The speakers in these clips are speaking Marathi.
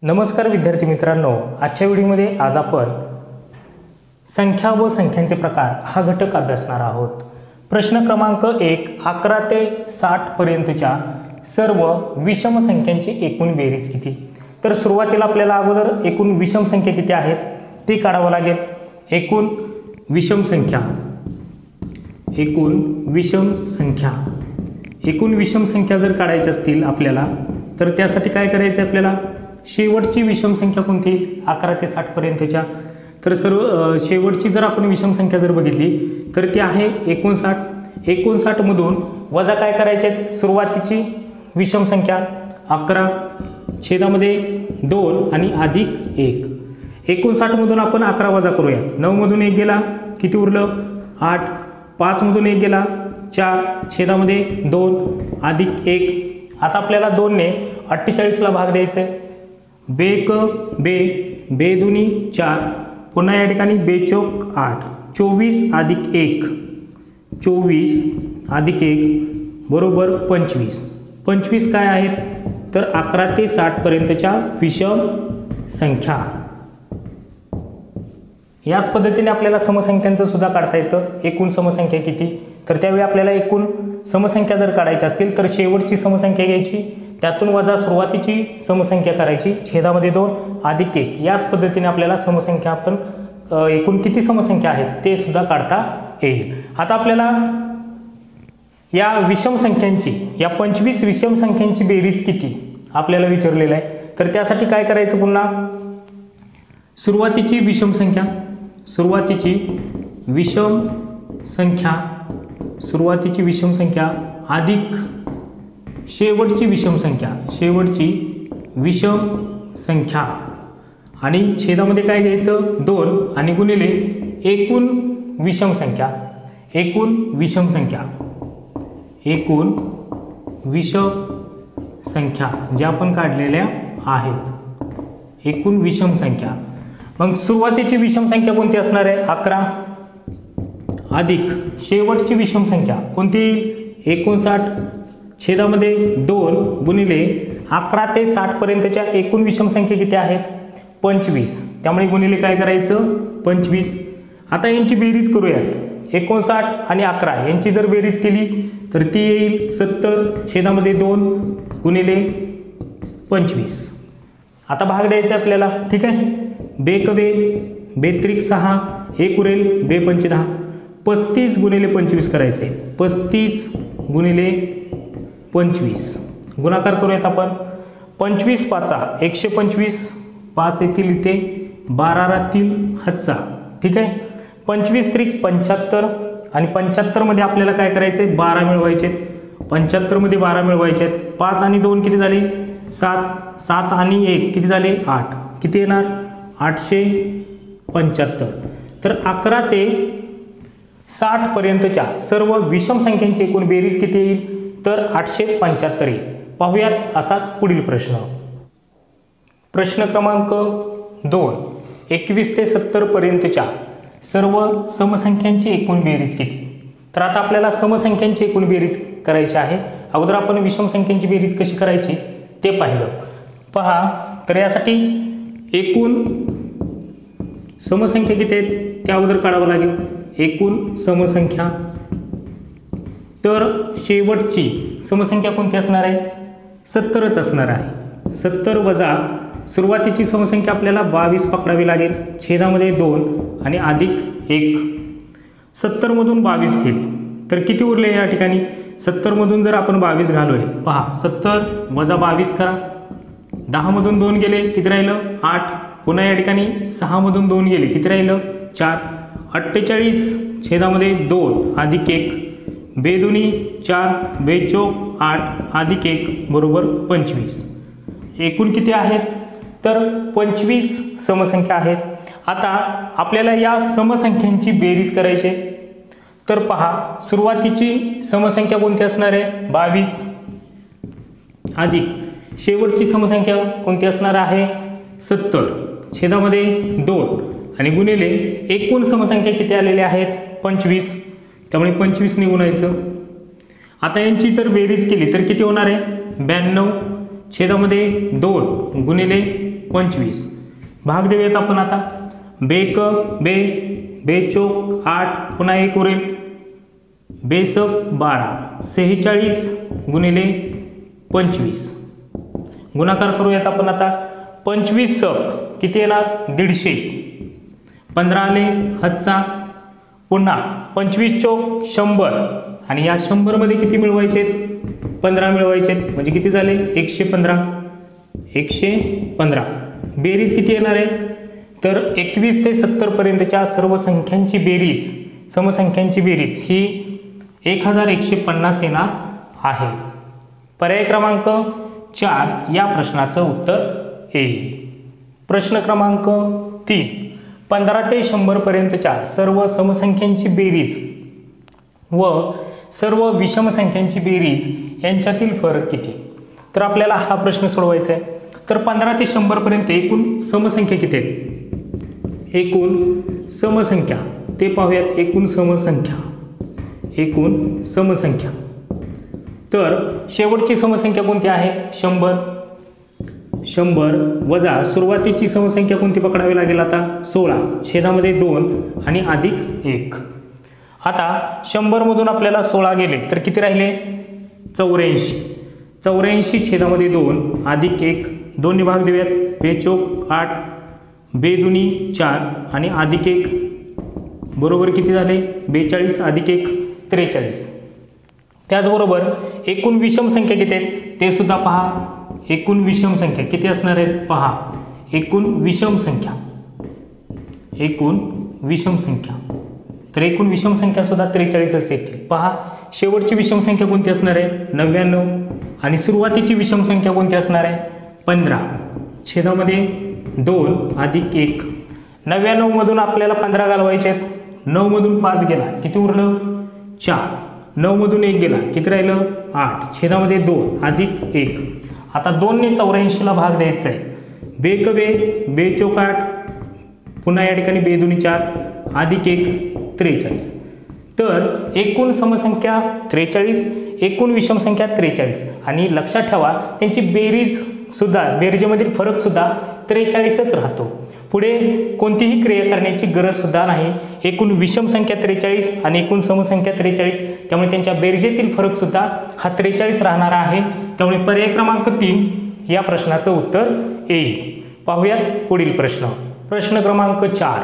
नमस्कार विद्यार्थी मित्रांनो, आजच्या व्हिडिओमध्ये आज आपण संख्या व संख्यांचे प्रकार हा घटक अभ्यासणार आहोत। प्रश्न क्रमांक 1, 11 ते 60 पर्यंतच्या सर्व विषम संख्यांची एकूण बेरीज किती। तर सुरुवातीला आपल्याला अगोदर एकूण विषम संख्या किती आहेत ते काढावं लागेल। एकूण विषम संख्या जर काढायची असतील आपल्याला तर त्यासाठी काय करायचं आपल्याला, शेवटची विषम संख्या कोणती 11 ते 60 पर्यंतच्या। तर सर्व शेवटची जर आपण विषम संख्या जर बघितली तर ती आहे 59। 59 मधून वजा काय करायचे, सुरुवातीची विषम संख्या 11 छेदामध्ये 2 आणि अधिक 1। 59 मधून आपण 11 वजा करूया, 9 मधून 1 गेला किती उरलं 8, 5 मधून 1 गेला 4 छेदामध्ये 2 अधिक 1। आता आपल्याला 2 ने 48 ला भाग द्यायचे, बेक बे दुनी 4, पुन्हा या ठिकाणी बेचोक 8, 24 अधिक 1 बरोबर 25। 25 काय आहेत तर 11 ते 60 पर्यंतच्या विषम संख्या। याच पद्धतीने आपल्याला समसंख्यांचं सुद्धा काढता येतं। एकूण समसंख्या किती, तर त्यावेळी आपल्याला एकूण समसंख्या जर काढायची असतील तर शेवटची समसंख्या घ्यायची, त्यातून वजा सुरुवातीची समसंख्या करायची, छेदामध्ये 2 अधिक 1। याच पद्धतीने आपल्याला समसंख्या आपण एकूण किती समसंख्या आहेत ते सुद्धा काढता येईल। आता आपल्याला या विषम संख्यांची, या 25 विषम संख्यांची बेरीज किती आपल्याला विचारलेलं आहे। तर त्यासाठी काय करायचं, पुन्हा सुरुवातीची विषम संख्या अधिक शेवटची विषम संख्या आणि छेदामध्ये काय घ्यायचं 2 आणि गुणिले एकूण विषम संख्या ज्या आपण काढलेल्या आहेत, एकूण विषम संख्या। मग सुरुवातीची विषम संख्या कोणती असणार आहे 11 अधिक शेवटची विषम संख्या कोणती 59 छेदामध्ये 2 गुणिले 11 ते 60 पर्यंतच्या एकूण विषम संख्या किती आहेत 25, त्यामुळे गुणिले काय करायचं 25। आता यांची बेरीज करूयात, 59 आणि 11 यांची जर बेरीज केली तर ती येईल 70 छेदामध्ये 2 गुणिले 25। आता भाग द्यायचा आपल्याला, ठीक आहे। बेक बेत्रिक 6 1 उरेल, बे पंचे 10, 35 गुणिले 25 करायचे, 35 गुणिले 25 गुणाकार करूयात आपण। 25 पाचा 125, 5 येतील इथे, 12 राहतील हातचा, ठीक आहे। 25 त्रिक 75 आणि 75 मध्ये आपल्याला काय करायचे 12 मिळवायचे, 75 मध्ये 12 मिळवायचे। 5 आणि 2 किती झाले 7, 7 आणि 1 किती झाले 8, किती येणार 875। तर 11 ते 60 पर्यंतच्या सर्व विषम संख्यांची एकूण बेरीज किती येईल तर 875 येईल। पाहूयात असाच पुढील प्रश्न। प्रश्न क्रमांक 2, 21 ते 70 पर्यंतच्या सर्व समसंख्यांची एकूण बेरीज किती। तर आता आपल्याला समसंख्यांची एकूण बेरीज करायची आहे। अगोदर आपण विषम संख्यांची बेरीज कशी करायची ते पाहिलं, पहा। तर यासाठी एकूण समसंख्या किती आहेत त्या अगोदर काढावं लागेल, एकूण समसंख्या। तर शेवटची समसंख्या कोणती असणार आहे 70च असणार आहे। 70 वजा सुरुवातीची समसंख्या आपल्याला 22 पकडावी लागेल, छेदामध्ये 2 आणि अधिक 1। 70 मधून 22 गेले तर किती उरले या ठिकाणी, 70 मधून जर आपण 22 घालवले, पहा 70 वजा 22 करा, 10 मधून 2 गेले किती राहिलं 8, पुन्हा या ठिकाणी 6 मधून 2 गेले किती राहिलं 4, 48 छेदामध्ये 2 अधिक 1, बेदुनी 4 बेचोक 8 अधिक 1 बरोबर 25। एकूण किती आहेत तर 25 समसंख्या आहेत। आता आपल्याला या समसंख्यांची बेरीज करायची, तर पहा सुरुवातीची समसंख्या कोणती असणार आहे 22 अधिक शेवटची समसंख्या कोणती असणार आहे 70 छेदामध्ये 2 आणि गुणिले एकूण समसंख्या किती आलेल्या आहेत 25, त्यामुळे 25 ने गुणायचं। आता यांची जर बेरीज केली तर किती होणार आहे 92 छेदामध्ये 2 गुणिले 25. भाग देऊयात आपण आता. बेक बे, बेचोक 8, पुन्हा 1 उरेल, बेसक 12, 46 गुणिले 25. गुणाकार करूयात आपण आता. 25 सक किती येणार 150. 15 आले हातचा, पुन्हा 25 चौक 100 आणि या 100 मध्ये किती मिळवायचे 15 मिळवायचे म्हणजे किती झाले 115. 115 बेरीज किती येणार आहे तर 21 ते 70 पर्यंतच्या सर्व संख्यांची बेरीज, समसंख्यांची बेरीज ही 1150 येणार आहे. पर्याय क्रमांक 4 या प्रश्नाचं उत्तर येईल. प्रश्न क्रमांक 3. 15 ते 100 पर्यंतच्या सर्व समसंख्यांची बेरीज व सर्व विषम संख्यांची बेरीज यांच्यातील फरक किती. तर आपल्याला हा प्रश्न सोडवायचा आहे. तर 15 ते 100 पर्यंत एकूण समसंख्या किती आहेत. एकूण समसंख्या ते पाहूयात. एकूण समसंख्या तर शेवटची समसंख्या कोणती आहे 100. 100 वजा सुरुवातीची समसंख्या कोणती पकडावी लागेल आता 16, छेदामध्ये 2 आणि अधिक 1. आता 100 मधून आपल्याला 16 गेले तर किती राहिले 84. 84 छेदामध्ये 2 अधिक 1, 2 भाग देऊयात. बेचोक 8, बेदुनी 4 आणि अधिक 1 बरोबर किती झाले 42 अधिक 1 43. त्याचबरोबर एकूण विषम संख्या किती आहेत ते सुद्धा पहा. एकूण विषम संख्या किती असणार आहेत पहा. एकूण विषम संख्या तर एकूण विषम संख्या सुद्धा 43 येतील. पहा शेवटची विषम संख्या कोणती असणार आहे 99 आणि सुरुवातीची विषम संख्या कोणती असणार आहे 15, छेदामध्ये 2 अधिक 1. 99 मधून आपल्याला 15 घालवायचे आहेत. 9 मधून 5 गेला किती उरलं 4. 9 मधून 1 गेला किती राहिलं 8, छेदामध्ये 2 अधिक 1. आता 2 ने 84ला भाग द्यायचा आहे. बेक बे, बेचोक 8, पुन्हा या ठिकाणी बेदुनी 4 अधिक 1 43. तर एकूण समसंख्या 43, एकूण विषम संख्या 43 आणि लक्षात ठेवा त्यांची बेरीज सुद्धा, बेरजेमधील फरक सुद्धा 43च राहतो. पुढे कोणतीही क्रिया करण्याची गरज सुद्धा नाही. एकूण विषम संख्या 43 आणि एकूण समसंख्या 43, त्यामुळे त्यांच्या बेरजेतील फरक सुद्धा हा 43 राहणार आहे. त्यामुळे पर्याय क्रमांक 3 या प्रश्नाचं उत्तर येईल. पाहूयात पुढील प्रश्न. प्रश्न क्रमांक 4.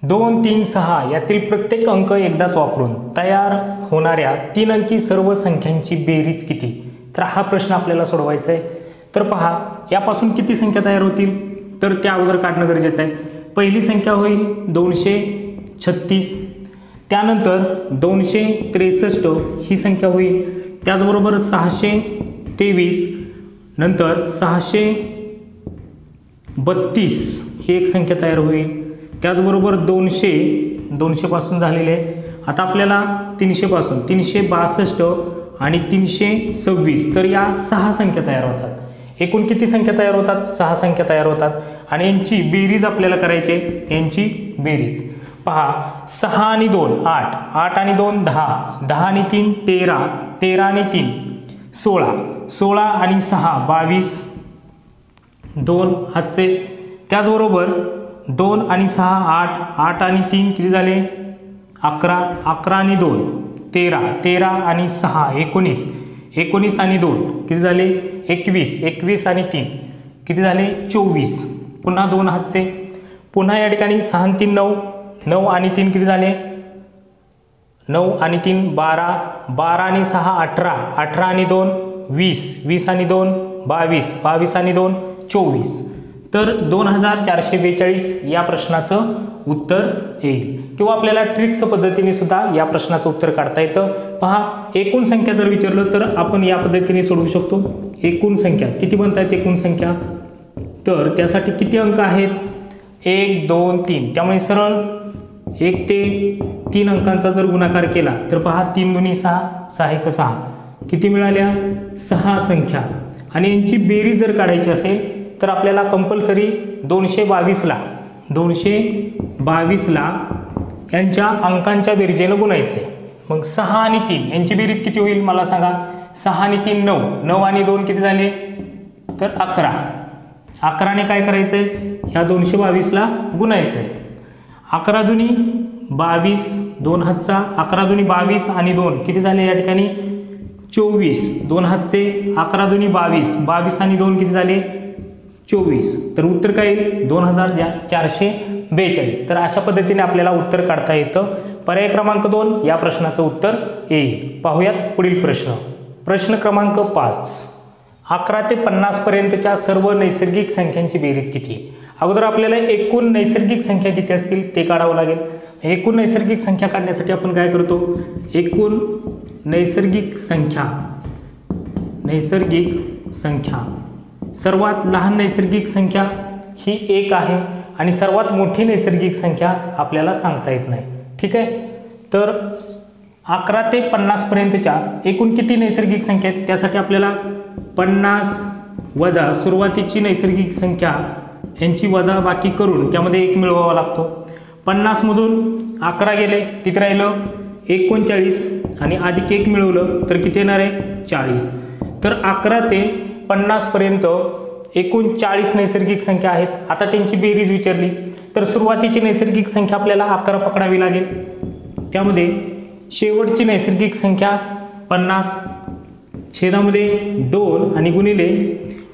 2, 3, 6 यातील प्रत्येक अंक एकदाच वापरून तयार होणाऱ्या 3 अंकी सर्व संख्यांची बेरीज किती. तर हा प्रश्न आपल्याला सोडवायचा आहे. तर पहा यापासून किती संख्या तयार होतील तर त्या अगोदर काढणं गरजेचं आहे. पहिली संख्या होईल 236, त्यानंतर 263 ही संख्या होईल. त्याचबरोबर 623, नंतर 632 ही एक संख्या तयार होईल. त्याचबरोबर 200 पासून झालेले आहे. आता आपल्याला 300 पासून 362 आणि 326 तर या 6 संख्या तयार होतात. एकूण किती संख्या तयार होतात 6 संख्या तयार होतात आणि यांची बेरीज आपल्याला करायची आहे. यांची बेरीज पहा 6 आणि 2 8, 8 आणि 2 10, 10 आणि 3 13, 13 आणि 3 16, 16 आणि 6 22, 2 हातचे. त्याचबरोबर 2 आणि 6 8, 8 आणि 3 किती झाले 11, 11 आणि 2 13, 13 आणि 6 19, 19 आणि 2 किती झाले 21, 21 आणि 3 किती झाले 24. पुन्हा 2 हातचे. पुन्हा या ठिकाणी 6 आणि 3 9, 9 आणि 3 किती झाले 9 आणि 3 12, 12 आणि 6 18, 18 आणि 2 20, 20 आणि 2 22, 22 आणि 2 24. तर 2442 या प्रश्नाचं उत्तर येईल. किंवा आपल्याला ट्रिक्स पद्धतीने सुद्धा या प्रश्नाचं उत्तर काढता येतं. पहा एकूण संख्या जर विचारलं तर आपण या पद्धतीने सोडवू शकतो. एकूण संख्या किती बनतायत एकूण संख्या तर त्यासाठी किती अंक आहेत 1 2 3. त्यामुळे सरळ 1 ते 3 अंकांचा जर गुणाकार केला तर पहा 3 दुनी 6, 6 1 6 किती मिळाल्या 6 संख्या. आणि यांची बेरीज जर काढायची असेल तर आपल्याला कंपल्सरी 222ला यांच्या अंकांच्या बेरीजेनं गुणायचे. मग 6 आणि 3 यांची बेरीज किती होईल मला सांगा. 6 आणि 3 9, 9 आणि 2 किती झाले तर 11. 11ने काय करायचं आहे, ह्या 222ला गुणायचं आहे. 11 दुनी 22, 2 हातचा 11 दुनी 22 आणि 2 किती झाले या ठिकाणी 24, 2 हातचे 11 दुनी 22, 22 आणि 2 किती झाले 24. तर उत्तर काय येईल 2442. तर अशा पद्धतीने आपल्याला उत्तर काढता येतं. पर्याय क्रमांक 2 या प्रश्नाचं उत्तर येईल. पाहूयात पुढील प्रश्न. प्रश्न क्रमांक 5. 11 ते 50 पर्यंतच्या सर्व नैसर्गिक संख्यांची बेरीज किती. अगोदर आपल्याला एकूण नैसर्गिक संख्या किती असतील ते काढावं लागेल. एकूण नैसर्गिक संख्या काढण्यासाठी आपण काय करतो, एकूण नैसर्गिक संख्या सर्वात लहान नैसर्गिक संख्या ही 1 आहे आणि सर्वात मोठी नैसर्गिक संख्या आपल्याला सांगता येत नाही. ठीक आहे. तर 11 ते 50 पर्यंतच्या एकूण किती नैसर्गिक संख्या आहेत त्यासाठी आपल्याला 50 वजा सुरुवातीची नैसर्गिक संख्या यांची वजाबाकी करून त्यामध्ये 1 मिळवावा लागतो. 50 मधून 11 गेले किती राहिलं 39 आणि अधिक 1 मिळवलं तर किती येणार आहे 40. तर 11 ते 50 पर्यंत एकूण 40 नैसर्गिक संख्या आहेत. आता त्यांची बेरीज विचारली तर सुरुवातीची नैसर्गिक संख्या आपल्याला 11 पकडावी लागेल. त्यामध्ये शेवटची नैसर्गिक संख्या 50 छेदामध्ये 2 आणि गुणिले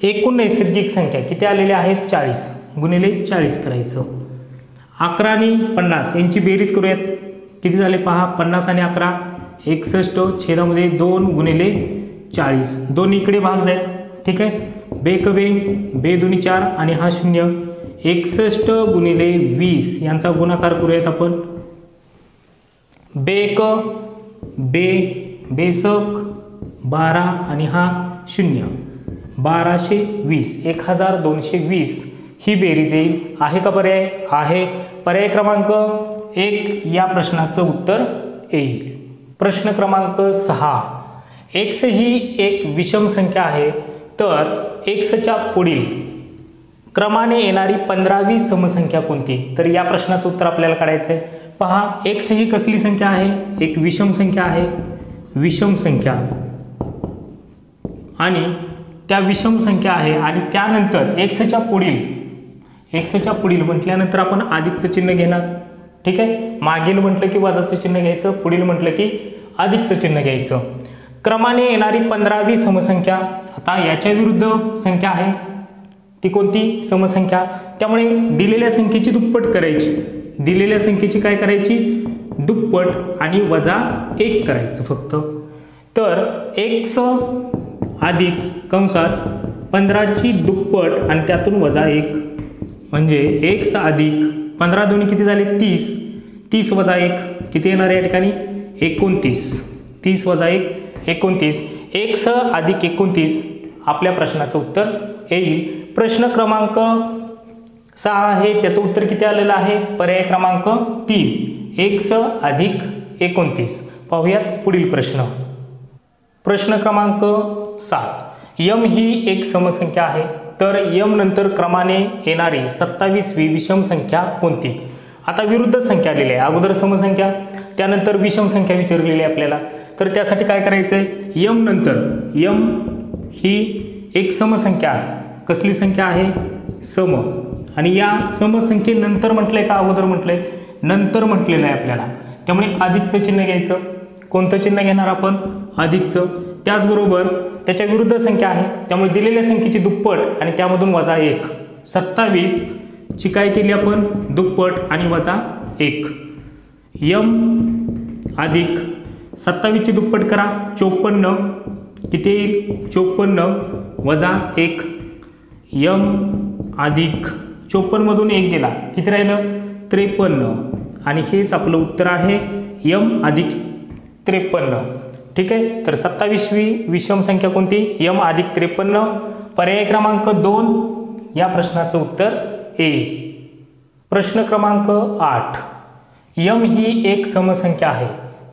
एकूण नैसर्गिक संख्या किती आलेले आहेत 40 गुणिले 40 करायचं. 11 आणि 50 यांची बेरीज करूयात. किती झाले पहा 50 आणि 11 61 छेदामध्ये 2 गुणिले 40. 2 इकडे भाग जाईल. ठीक आहे. बेक बे बे दुनी 4 आणि हा 0 61 गुणिले 20 यांचा गुणाकार करूयात आपण. बेक बे बेसक 12 आणि हा 0 1220 1220 ही बेरीज येईल. आहे का पर्याय. आहे. पर्याय क्रमांक 1 या प्रश्नाचं उत्तर येईल. प्रश्न क्रमांक 6. x ही एक विषम संख्या आहे तर xच्या पुढील क्रमाने येणारी 15वी समसंख्या कोणती. तर या प्रश्नाचं उत्तर आपल्याला काढायचं आहे. पहा x ही कसली संख्या आहे, एक विषम संख्या आहे. विषम संख्या आणि त्या विषम संख्या आहे आणि त्यानंतर xच्या पुढील म्हटल्यानंतर आपण अधिकचं चिन्ह घेणार. ठीक आहे. मागील म्हटलं की वजाचं चिन्ह घ्यायचं, पुढील म्हटलं की अधिकचं चिन्ह घ्यायचं. क्रमाने येणारी 15वी समसंख्या. आता याच्या विरुद्ध संख्या आहे ती कोणती समसंख्या. त्यामुळे दिलेल्या संख्येची दुप्पट करायची. दिलेल्या संख्येची काय करायची दुप्पट आणि वजा 1 करायचं फक्त. तर x अधिक कंसात 15ची दुप्पट आणि त्यातून वजा 1 म्हणजे x अधिक 15 दोन्ही किती झाले 30. 30 वजा 1 किती येणार या ठिकाणी 29. 30 वजा 1 29. x अधिक 29 आपल्या प्रश्नाचं उत्तर येईल. प्रश्न क्रमांक 6 आहे त्याचं उत्तर किती आलेलं आहे पर्याय क्रमांक 3 x अधिक 29. पाहूयात पुढील प्रश्न. प्रश्न क्रमांक 7. m ही एक समसंख्या आहे तर m नंतर क्रमाने येणारी 27वी विषम संख्या कोणती. आता विरुद्ध संख्या आलेली आहे. अगोदर समसंख्या त्यानंतर विषम संख्या विचारलेली आहे आपल्याला. तर त्यासाठी काय करायचं आहे m नंतर m ही एक समसंख्या आहे. कसली संख्या आहे सम. आणि या समसंख्येनंतर म्हटलंय का अगोदर म्हटलंय नंतर म्हटलेलं आहे आपल्याला. त्यामुळे अधिकचं चिन्ह घ्यायचं. कोणतं चिन्ह घेणार आपण अधिकचं. त्याचबरोबर त्याच्या विरुद्ध संख्या आहे त्यामुळे दिलेल्या संख्येची दुप्पट आणि त्यामधून वजा 1. 27 ची काय केली आपण दुप्पट आणि वजा 1. m अधिक 27 ची दुप्पट करा 54 किती येईल 54 वजा 1. m अधिक 54 मधून 1 गेला किती राहिलं 53 आणि हेच आपलं उत्तर आहे m अधिक 53. ठीक आहे. तर 27वी विषम संख्या कोणती m अधिक 53. पर्याय क्रमांक 2 या प्रश्नाचं उत्तर येईल. प्रश्न क्रमांक 8. m ही एक समसंख्या आहे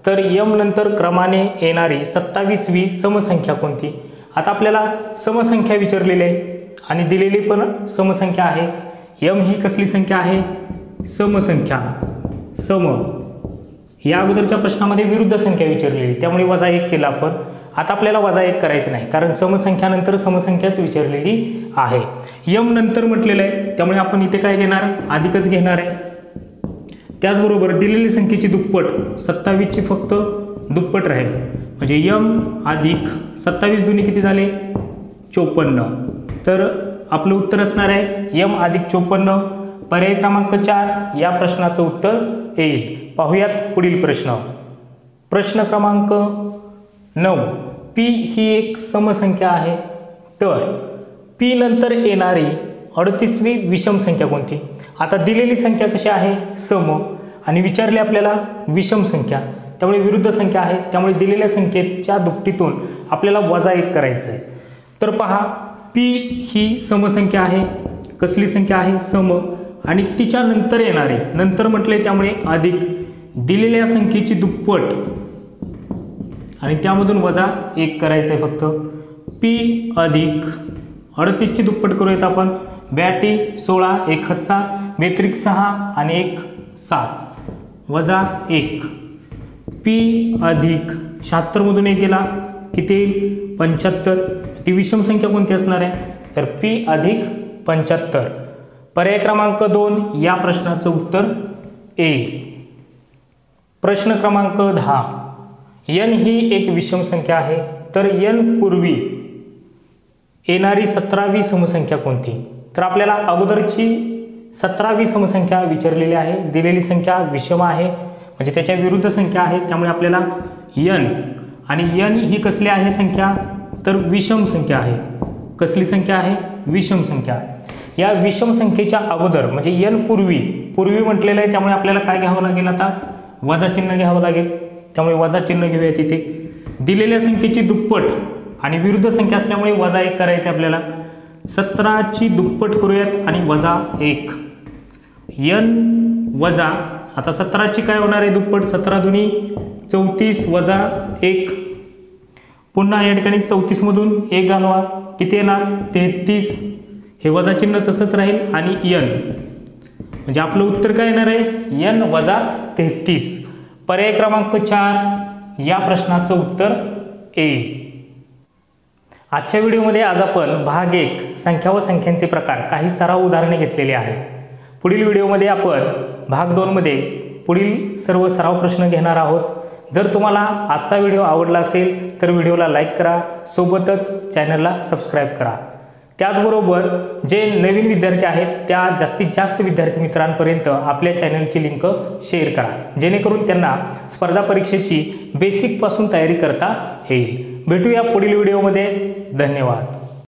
तर m नंतर क्रमाने येणारी 27वी समसंख्या कोणती. आता आपल्याला समसंख्या विचारलेली आहे आणि दिलेली पण समसंख्या आहे. m ही कसली संख्या आहे समसंख्या. सम या अगोदरच्या प्रश्नामध्ये विरुद्ध संख्या विचारलेली त्यामुळे वजा 1 केला आपण आता आपल्याला वजा 1 करायचं नाही, कारण समसंख्यानंतर समसंख्याच विचारलेली आहे. यम नंतर म्हटलेलं आहे, त्यामुळे आपण इथे काय घेणार, अधिकच घेणार आहे. त्याचबरोबर दिलेली संख्येची दुप्पट 27ची फक्त दुप्पट राहील, म्हणजे यम अधिक 27 दुनी किती झाले 54. तर आपलं उत्तर असणार आहे यम अधिक 54. पर्याय क्रमांक 4 या प्रश्नाचं उत्तर येईल. पाहूयात पुढील प्रश्न. प्रश्न क्रमांक 9. पी ही एक समसंख्या आहे, तर पी नंतर येणारी 38वी विषम संख्या कोणती. आता दिलेली संख्या कशी आहे सम, आणि विचारले आपल्याला विषम संख्या, त्यामुळे विरुद्ध संख्या आहे, त्यामुळे दिलेल्या संख्येच्या दुपटीतून आपल्याला वजा 1 करायचं आहे. तर पहा, पी ही समसंख्या आहे. कसली संख्या आहे सम, आणि तिच्या नंतर येणारे, नंतर म्हटले त्यामुळे अधिक दिलेल्या संख्येची दुप्पट आणि त्यामधून वजा 1 करायचं आहे फक्त. पी अधिक 38ची दुप्पट करूयात आपण. 82 16 1 हातचा, व्यतिरिक्त 6 आणि 1 7 वजा 1. पी अधिक 76 मधून 1 गेला किती येईल 75. ती विषम संख्या कोणती असणार आहे, तर पी अधिक 75. पर्याय क्रमांक 2 या प्रश्नाचं उत्तर येईल. प्रश्न क्रमांक 10. n ही एक विषम संख्या आहे, तर n पूर्वी येणारी 17वी समसंख्या कोणती. तर आपल्याला अगोदरची 17वी समसंख्या विचारलेली आहे. दिलेली संख्या विषम आहे, म्हणजे त्याच्या विरुद्ध संख्या आहे, त्यामुळे आपल्याला n, आणि n ही कसली आहे संख्या, तर विषम संख्या आहे. कसली संख्या आहे, विषम संख्या. या विषम संख्येच्या अगोदर म्हणजे n पूर्वी म्हटलेलं आहे, त्यामुळे आपल्याला काय घ्यावं लागेल, आता वजा चिन्ह घ्यावं लागेल. त्यामुळे वजा चिन्ह घेऊया तिथे. दिलेल्या संख्येची दुप्पट आणि विरुद्ध संख्या असल्यामुळे वजा 1 करायचे आपल्याला. 17ची दुप्पट करूयात आणि वजा 1. n वजा, आता 17ची काय होणार आहे दुप्पट, 17 दुनी 34 वजा 1. पुन्हा या ठिकाणी 34 मधून 1 घालवा, किती येणार 33. हे वजा चिन्ह तसंच राहील आणि n, म्हणजे आपलं उत्तर काय येणार आहे n वजा 33. पर्याय क्रमांक 4 या प्रश्नाचं उत्तर येईल. आजच्या व्हिडिओमध्ये आज आपण भाग 1 संख्या व संख्यांचे प्रकार काही सराव उदाहरणे घेतलेली आहेत. पुढील व्हिडिओमध्ये आपण भाग 2 मध्ये पुढील सर्व सराव प्रश्न घेणार आहोत. जर तुम्हाला आजचा व्हिडिओ आवडला असेल तर व्हिडिओला लाईक करा, सोबतच चॅनलला सबस्क्राईब करा. त्याचबरोबर जे नवीन विद्यार्थी आहेत त्या जास्तीत जास्त विद्यार्थी मित्रांपर्यंत आपल्या चॅनलची लिंक शेअर करा, जेणेकरून त्यांना स्पर्धा परीक्षेची बेसिकपासून तयारी करता येईल. भेटूया पुढील व्हिडिओमध्ये. धन्यवाद.